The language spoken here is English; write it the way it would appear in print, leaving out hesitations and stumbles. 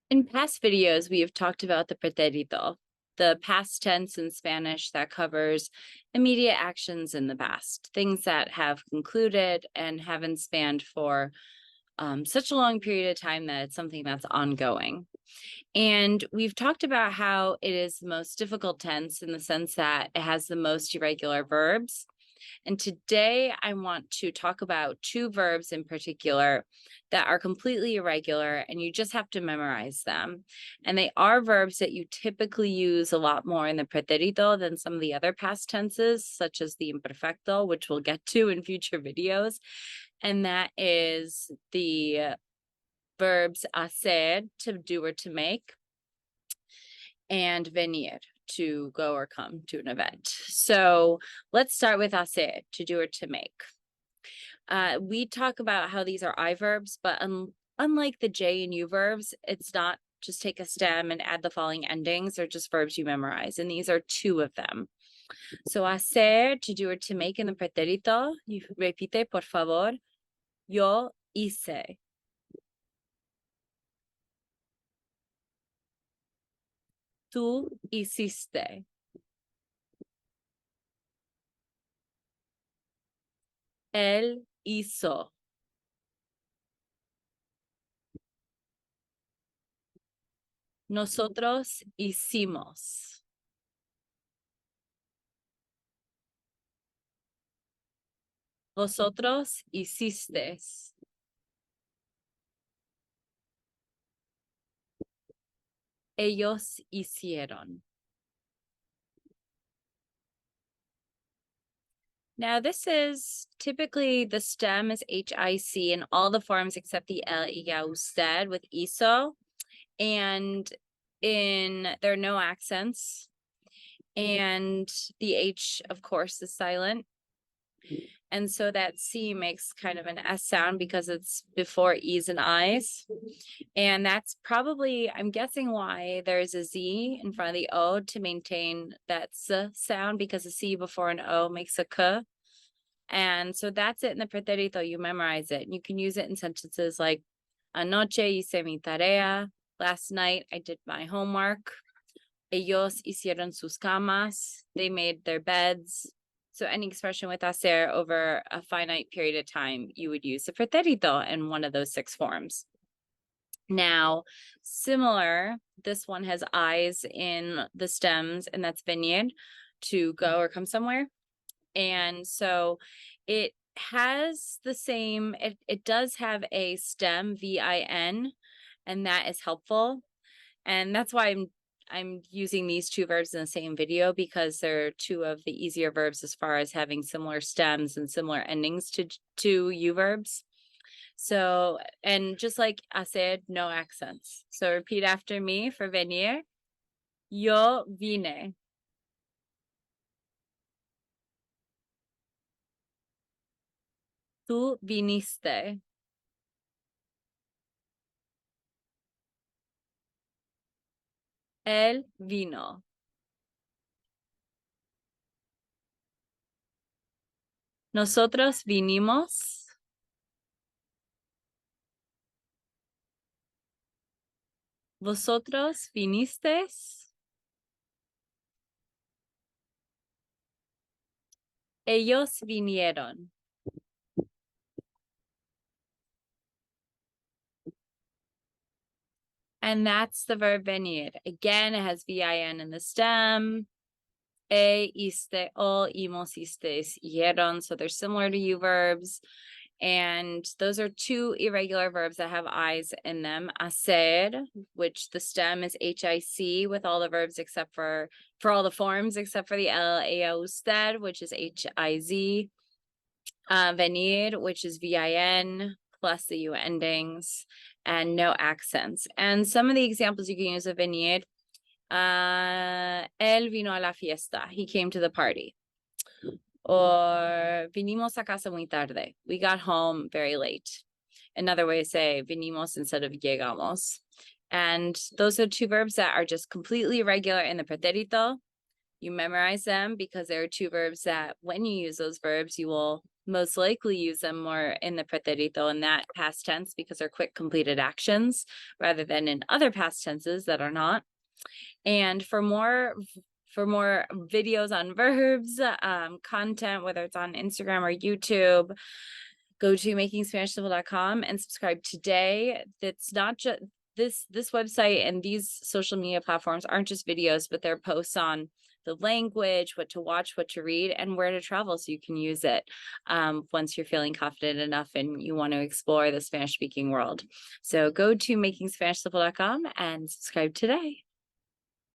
In past videos, we have talked about the pretérito, the past tense in Spanish that covers immediate actions in the past, things that have concluded and haven't spanned for such a long period of time that it's something that's ongoing. And we've talked about how it is the most difficult tense in the sense that it has the most irregular verbs. And today I want to talk about two verbs in particular that are completely irregular and you just have to memorize them. And they are verbs that you typically use a lot more in the pretérito than some of the other past tenses, such as the imperfecto, which we'll get to in future videos. And that is the verbs hacer, to do or to make, and venir, to go or come to an event. So let's start with hacer, to do or to make. We talk about how these are I verbs, but unlike the J and U verbs, it's not just take a stem and add the following endings. They're just verbs you memorize, and these are two of them. So hacer, to do or to make in the pretérito, you repite, por favor. Yo hice. Tú hiciste. Él hizo. Nosotros hicimos. Vosotros hicisteis. Ellos hicieron. Now, this is typically the stem is HIC in all the forms except the L, ya, usted with hizo. And there are no accents. And the H, of course, is silent. And so that C makes kind of an S sound because it's before E's and I's. And that's probably, I'm guessing, why there's a Z in front of the O to maintain that S sound, because a C before an O makes a K. And so that's it in the pretérito. You memorize it. And you can use it in sentences like, anoche hice mi tarea. Last night I did my homework. Ellos hicieron sus camas. They made their beds. So any expression with hacer over a finite period of time, you would use the pretérito in one of those six forms. Now, similar, this one has I's in the stems, and that's venir, to go or come somewhere. And so it has the same, it does have a stem, VIN, and that is helpful. And that's why I'm using these two verbs in the same video, because they're two of the easier verbs as far as having similar stems and similar endings to U verbs. So, and just like I said, no accents. So repeat after me for venir. Yo vine. Tú viniste. Él vino. Nosotros vinimos. Vosotros vinisteis. Ellos vinieron. And that's the verb venir. Again, it has VIN in the stem. Iste, o, imos, istes, hicieron. So they're similar to U verbs. And those are two irregular verbs that have I's in them. Hacer, which the stem is HIC with all the verbs except for all the forms except for the L, ella, usted, which is HIZ. Venir, which is VIN plus the U endings, and no accents. And some of the examples you can use of venir, él vino a la fiesta. He came to the party. Or vinimos a casa muy tarde. We got home very late. Another way to say vinimos instead of llegamos. And those are two verbs that are just completely irregular in the pretérito. You memorize them because there are two verbs that when you use those verbs, you will most likely use them more in the pretérito, in that past tense, because they're quick completed actions rather than in other past tenses that are not. And for more videos on verbs, content, whether it's on Instagram or YouTube, go to makingSpanishCivil.com and subscribe today. That's not just this website and these social media platforms aren't just videos, but they're posts on the language, what to watch, what to read, and where to travel so you can use it once you're feeling confident enough and you want to explore the Spanish speaking world. So go to makingSpanishCivil.com and subscribe today.